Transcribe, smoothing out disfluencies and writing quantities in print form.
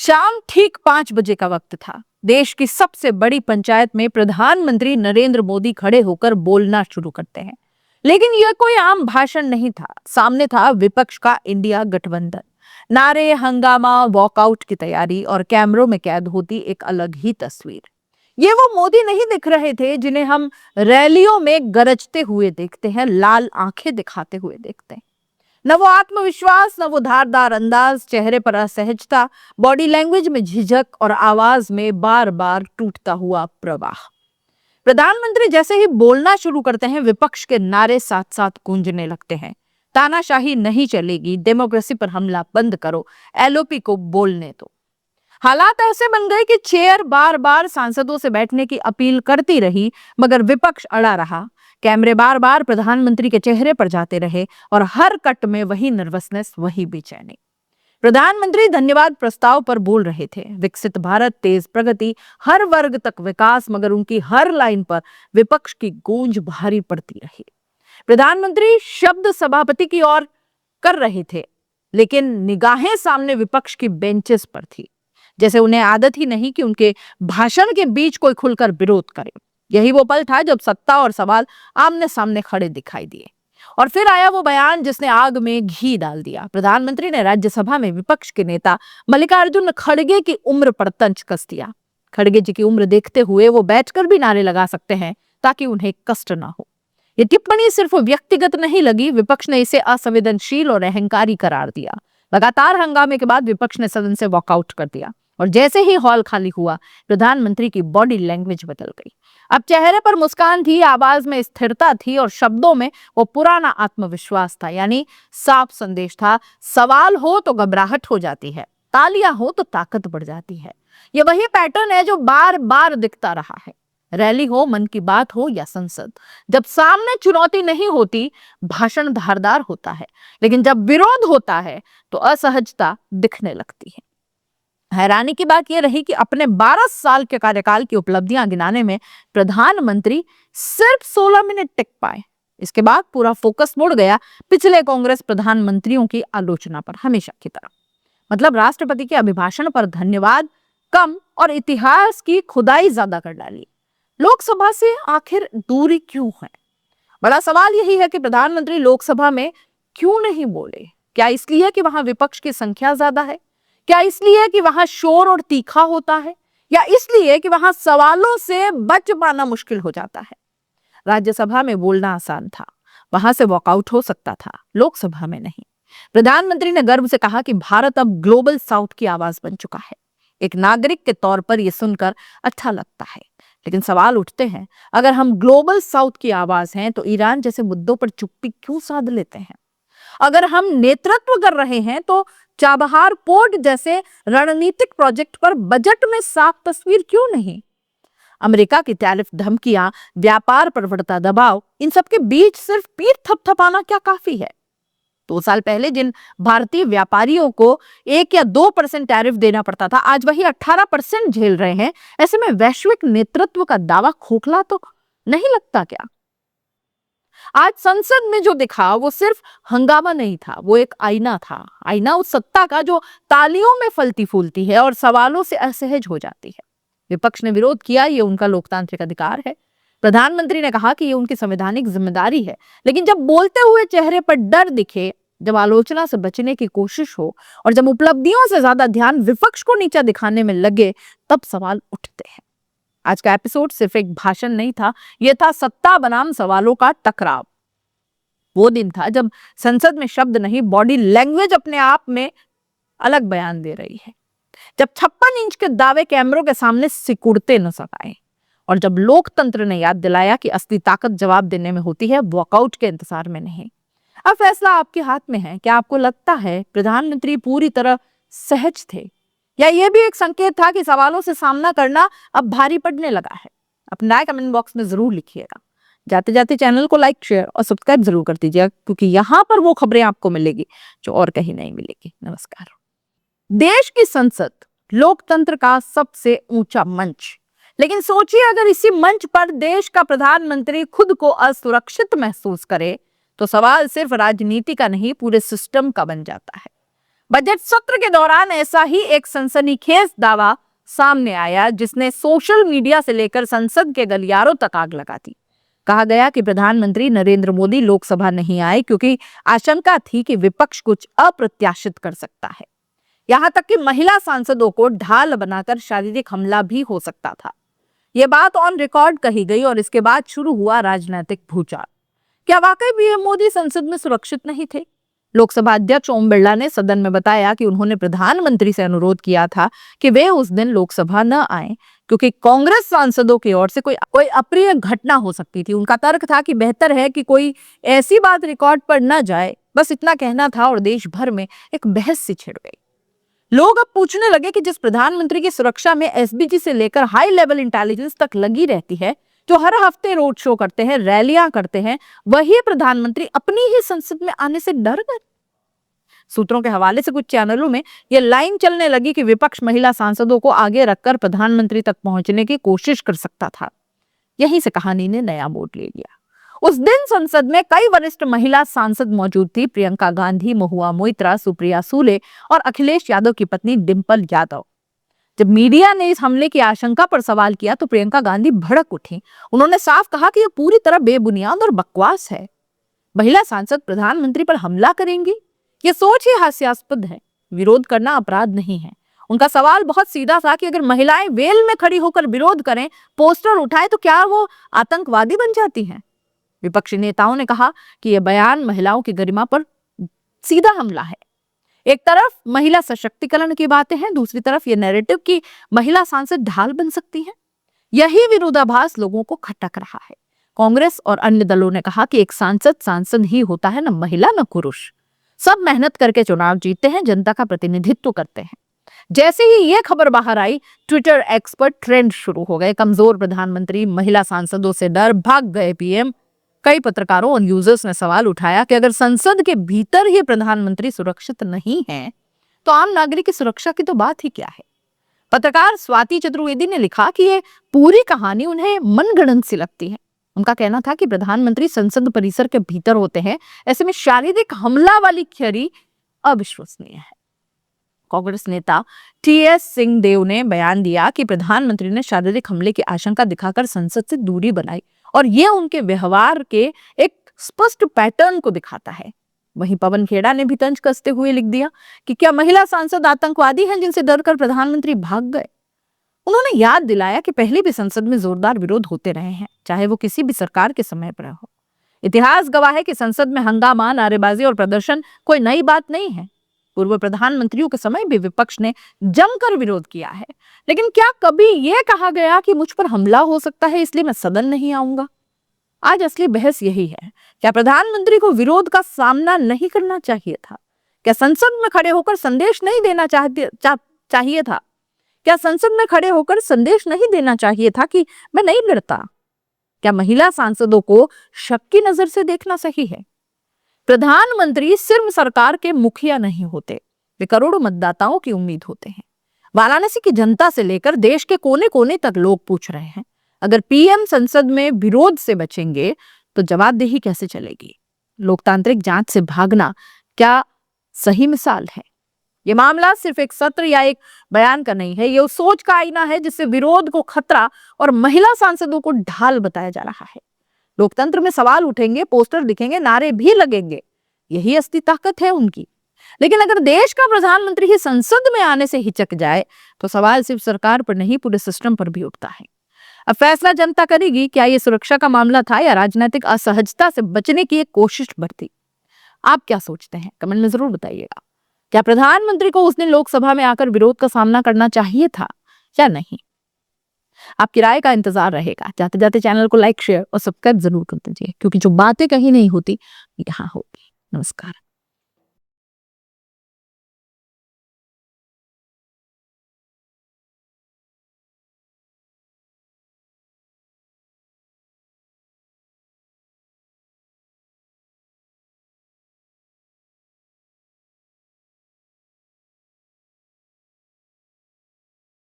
शाम ठीक 5 बजे का वक्त था। देश की सबसे बड़ी पंचायत में प्रधानमंत्री नरेंद्र मोदी खड़े होकर बोलना शुरू करते हैं। लेकिन यह कोई आम भाषण नहीं था। सामने था विपक्ष का इंडिया गठबंधन। नारे, हंगामा, वॉकआउट की तैयारी और कैमरों में कैद होती एक अलग ही तस्वीर। ये वो मोदी नहीं दिख रहे थे जिन्हें हम रैलियों में गरजते हुए देखते हैं, लाल आंखें दिखाते हुए देखते हैं। न वो आत्मविश्वास, न वो धारदार अंदाज, चेहरे पर असहजता, बॉडी लैंग्वेज में झिझक और आवाज में बार बार टूटता हुआ प्रवाह। प्रधानमंत्री जैसे ही बोलना शुरू करते हैं, विपक्ष के नारे साथ साथ गूंजने लगते हैं। तानाशाही नहीं चलेगी, डेमोक्रेसी पर हमला बंद करो, एलओपी को बोलने दो। हालात ऐसे बन गए कि चेयर बार बार सांसदों से बैठने की अपील करती रही, मगर विपक्ष अड़ा रहा। कैमरे बार बार प्रधानमंत्री के चेहरे पर जाते रहे और हर कट में वही नर्वसनेस, वही बेचैनी। प्रधानमंत्री धन्यवाद प्रस्ताव पर बोल रहे थे, विकसित भारत, तेज प्रगति, हर वर्ग तक विकास, मगर उनकी हर लाइन पर विपक्ष की गूंज भारी पड़ती रही। प्रधानमंत्री शब्द सभापति की ओर कर रहे थे, लेकिन निगाहें सामने विपक्ष की बेंचेस पर थी। जैसे उन्हें आदत ही नहीं कि उनके भाषण के बीच कोई खुलकर विरोध करे। यही वो पल था जब सत्ता और सवाल आमने सामने खड़े दिखाई दिए। और फिर आया वो बयान जिसने आग में घी डाल दिया। प्रधानमंत्री ने राज्यसभा में विपक्ष के नेता मल्लिकार्जुन खड़गे की उम्र पर तंज कस दिया। खड़गे जी की उम्र देखते हुए वो बैठकर भी नारे लगा सकते हैं ताकि उन्हें कष्ट ना हो। ये टिप्पणी सिर्फ व्यक्तिगत नहीं लगी, विपक्ष ने इसे असंवेदनशील और अहंकारी करार दिया। लगातार हंगामे के बाद विपक्ष ने सदन से वॉकआउट कर दिया और जैसे ही हॉल खाली हुआ, प्रधानमंत्री की बॉडी लैंग्वेज बदल गई। अब चेहरे पर मुस्कान थी, आवाज में स्थिरता थी और शब्दों में वो पुराना आत्मविश्वास था। यानी साफ संदेश था, सवाल हो तो घबराहट हो जाती है, तालियां हो तो ताकत बढ़ जाती है। ये वही पैटर्न है जो बार बार दिखता रहा है। रैली हो, मन की बात हो या संसद, जब सामने चुनौती नहीं होती, भाषण धारदार होता है, लेकिन जब विरोध होता है तो असहजता दिखने लगती है। हैरानी की बात यह रही कि अपने 12 साल के कार्यकाल की उपलब्धियां गिनाने में प्रधानमंत्री सिर्फ 16 मिनट टिक पाए। इसके बाद पूरा फोकस मुड़ गया पिछले कांग्रेस प्रधानमंत्रियों की आलोचना पर, हमेशा की तरह। मतलब राष्ट्रपति के अभिभाषण पर धन्यवाद कम और इतिहास की खुदाई ज्यादा कर डाली। लोकसभा से आखिर दूरी क्यों है? बड़ा सवाल यही है कि प्रधानमंत्री लोकसभा में क्यों नहीं बोले। क्या इसलिए कि वहां विपक्ष की संख्या ज्यादा है? क्या इसलिए कि वहां शोर और तीखा होता है? या इसलिए कि वहां सवालों से बच पाना मुश्किल हो जाता है? राज्यसभा में बोलना आसान था, वहां से वॉकआउट हो सकता था, लोकसभा में नहीं। प्रधानमंत्री ने गर्व से कहा कि भारत अब ग्लोबल साउथ की आवाज बन चुका है। एक नागरिक के तौर पर यह सुनकर अच्छा लगता है, लेकिन सवाल उठते हैं, अगर हम ग्लोबल साउथ की आवाज हैं तो ईरान जैसे मुद्दों पर चुप्पी क्यों साध लेते हैं? अगर हम नेतृत्व कर रहे हैं तो चाबहार पोर्ट जैसे रणनीतिक प्रोजेक्ट पर बजट में साफ तस्वीर क्यों नहीं? अमेरिका की टैरिफ धमकियां, व्यापार पर बढ़ता दबाव, इन सब के बीच सिर्फ पीठ थपथपाना क्या काफी है? 2 साल पहले जिन भारतीय व्यापारियों को 1 या 2% टैरिफ देना पड़ता था, आज वही 18% झेल रहे हैं। ऐसे में वैश्विक नेतृत्व का दावा खोखला तो नहीं लगता क्या? आज संसद में जो दिखा वो सिर्फ हंगामा नहीं था, वो एक आईना था। आईना उस सत्ता का जो तालियों में फलती फूलती है और सवालों से असहज हो जाती है। विपक्ष ने विरोध किया, ये उनका लोकतांत्रिक अधिकार है। प्रधानमंत्री ने कहा कि ये उनकी संवैधानिक जिम्मेदारी है, लेकिन जब बोलते हुए चेहरे पर डर दिखे, जब आलोचना से बचने की कोशिश हो और जब उपलब्धियों से ज्यादा ध्यान विपक्ष को नीचा दिखाने में लगे, तब सवाल उठते हैं। आज का एपिसोड सिर्फ एक भाषण नहीं था, यह था सत्ता बनाम सवालों का टकराव। वो दिन था जब संसद में शब्द नहीं, बॉडी लैंग्वेज अपने आप में अलग बयान दे रही है। जब 56 इंच के दावे कैमरों के सामने सिकुड़ते नजर आए और जब लोकतंत्र ने याद दिलाया कि असली ताकत जवाब देने में होती है, वॉकआउट के इंतजार में नहीं। अब फैसला आपके हाथ में है। क्या आपको लगता है प्रधानमंत्री पूरी तरह सहज थे, या यह भी एक संकेत था कि सवालों से सामना करना अब भारी पड़ने लगा है? अपना राय कमेंट बॉक्स में जरूर लिखिएगा। जाते जाते चैनल को लाइक, शेयर और सब्सक्राइब जरूर कर दीजिएगा, क्योंकि यहाँ पर वो खबरें आपको मिलेगी जो और कहीं नहीं मिलेगी। नमस्कार। देश की संसद लोकतंत्र का सबसे ऊंचा मंच, लेकिन सोचिए अगर इसी मंच पर देश का प्रधानमंत्री खुद को असुरक्षित महसूस करे तो सवाल सिर्फ राजनीति का नहीं, पूरे सिस्टम का बन जाता है। बजट सत्र के दौरान ऐसा ही एक सनसनीखेज दावा सामने आया जिसने सोशल मीडिया से लेकर संसद के गलियारों तक आग लगा दी। कहा गया कि प्रधानमंत्री नरेंद्र मोदी लोकसभा नहीं आए क्योंकि आशंका थी कि विपक्ष कुछ अप्रत्याशित कर सकता है। यहां तक कि महिला सांसदों को ढाल बनाकर शारीरिक हमला भी हो सकता था। यह बात ऑन रिकॉर्ड कही गई और इसके बाद शुरू हुआ राजनीतिक भूचाल। क्या वाकई पीएम मोदी संसद में सुरक्षित नहीं थे? लोकसभा अध्यक्ष ओम बिरला ने सदन में बताया कि उन्होंने प्रधानमंत्री से अनुरोध किया था कि वे उस दिन लोकसभा न आए क्योंकि कांग्रेस सांसदों की ओर से कोई अप्रिय घटना हो सकती थी। उनका तर्क था कि बेहतर है कि कोई ऐसी बात रिकॉर्ड पर न जाए। बस इतना कहना था और देश भर में एक बहस सी छिड़ गई। लोग अब पूछने लगे कि जिस प्रधानमंत्री की सुरक्षा में एसपीजी से लेकर हाई लेवल इंटेलिजेंस तक लगी रहती है, जो हर हफ्ते रोड शो करते हैं, रैलियां करते हैं, वही प्रधानमंत्री अपनी ही संसद में आने से डर गए। सूत्रों के हवाले से कुछ चैनलों में यह लाइन चलने लगी कि विपक्ष महिला सांसदों को आगे रखकर प्रधानमंत्री तक पहुंचने की कोशिश कर सकता था। यहीं से कहानी ने नया मोड़ ले लिया। उस दिन संसद में कई वरिष्ठ महिला सांसद मौजूद थी। प्रियंका गांधी, महुआ मोइत्रा, सुप्रिया सूले और अखिलेश यादव की पत्नी डिंपल यादव। जब मीडिया ने इस हमले की आशंका पर सवाल किया तो प्रियंका गांधी भड़क उठी। उन्होंने साफ कहा कि यह पूरी तरह बेबुनियाद और बकवास है। महिला सांसद प्रधानमंत्री पर हमला करेंगी, यह सोच ही हास्यास्पद है। विरोध करना अपराध नहीं है। उनका सवाल बहुत सीधा था कि अगर महिलाएं वेल में खड़ी होकर विरोध करें, पोस्टर उठाएं, तो क्या वो आतंकवादी बन जाती हैं? विपक्षी नेताओं ने कहा कि यह बयान महिलाओं की गरिमा पर सीधा हमला है। एक तरफ महिला सशक्तिकरण की बातें हैं, दूसरी तरफ यह नैरेटिव कि महिला सांसद ढाल बन सकती हैं। यही विरोधाभास लोगों को खटक रहा है। कांग्रेस और अन्य दलों ने कहा कि एक सांसद ही होता है, न महिला न पुरुष। सब मेहनत करके चुनाव जीतते हैं, जनता का प्रतिनिधित्व करते हैं। जैसे ही यह खबर बाहर आई, ट्विटर एक्स पर ट्रेंड शुरू हो गए। कमजोर प्रधानमंत्री, महिला सांसदों से डर, भाग गए पीएम। कई पत्रकारों और यूजर्स ने सवाल उठाया कि अगर संसद के भीतर ही प्रधानमंत्री सुरक्षित नहीं है, तो आम नागरिक की सुरक्षा की तो बात ही क्या है। पत्रकार स्वाति चतुर्वेदी ने लिखा कि ये पूरी कहानी उन्हें मनगढ़ंत सी लगती है। उनका कहना था कि प्रधानमंत्री संसद परिसर के भीतर होते हैं, ऐसे में शारीरिक हमला वाली थियरी अविश्वसनीय है। कांग्रेस नेता टीएस सिंहदेव ने बयान दिया कि प्रधानमंत्री ने शारीरिक हमले की आशंका दिखाकर संसद से दूरी बनाई और यह उनके व्यवहार के एक स्पष्ट पैटर्न को दिखाता है। वहीं पवन खेड़ा ने भी तंज कसते हुए लिख दिया कि क्या महिला सांसद आतंकवादी हैं जिनसे डरकर प्रधानमंत्री भाग गए। उन्होंने याद दिलाया कि पहले भी संसद में जोरदार विरोध होते रहे हैं, चाहे वो किसी भी सरकार के समय पर हो। इतिहास गवाह है कि संसद में हंगामा, नारेबाजी और प्रदर्शन कोई नई बात नहीं है। पूर्व प्रधानमंत्रियों के समय भी विपक्ष ने जमकर विरोध किया है। लेकिन क्या कभी यह कहा गया कि मुझ पर हमला हो सकता है इसलिए मैं सदन नहीं आऊंगा? आज असली बहस यही है। क्या प्रधानमंत्री को विरोध का सामना नहीं करना चाहिए था? क्या संसद में खड़े होकर संदेश नहीं देना चाहिए था? क्या संसद में खड़े होकर संदेश नहीं देना चाहिए था कि मैं नहीं लड़ता? क्या महिला सांसदों को शक की नजर से देखना सही है? प्रधानमंत्री सिर्फ सरकार के मुखिया नहीं होते, वे करोड़ों मतदाताओं की उम्मीद होते हैं। वाराणसी की जनता से लेकर देश के कोने कोने तक लोग पूछ रहे हैं, अगर पीएम संसद में विरोध से बचेंगे तो जवाबदेही कैसे चलेगी? लोकतांत्रिक जांच से भागना क्या सही मिसाल है? ये मामला सिर्फ एक सत्र या एक बयान का नहीं है, ये उस सोच का आईना है जिससे विरोध को खतरा और महिला सांसदों को ढाल बताया जा रहा है। लोकतंत्र में सवाल उठेंगे, पोस्टर दिखेंगे, नारे भी लगेंगे, यही असली ताकत है उनकी। लेकिन अगर देश का प्रधानमंत्री ही संसद में आने से हिचक जाए तो सवाल सिर्फ सरकार पर नहीं, पूरे सिस्टम पर भी उठता है। अब फैसला जनता करेगी, क्या ये सुरक्षा का मामला था या राजनीतिक असहजता से बचने की एक कोशिश बढ़ती। आप क्या सोचते हैं, कमेंट में जरूर बताइएगा। क्या प्रधानमंत्री को उस दिन लोकसभा में आकर विरोध का सामना करना चाहिए था या नहीं? आपकी राय का इंतजार रहेगा। जाते जाते चैनल को लाइक, शेयर और सब्सक्राइब जरूर कर दीजिए, क्योंकि जो बातें कहीं नहीं होती यहाँ होगी। नमस्कार।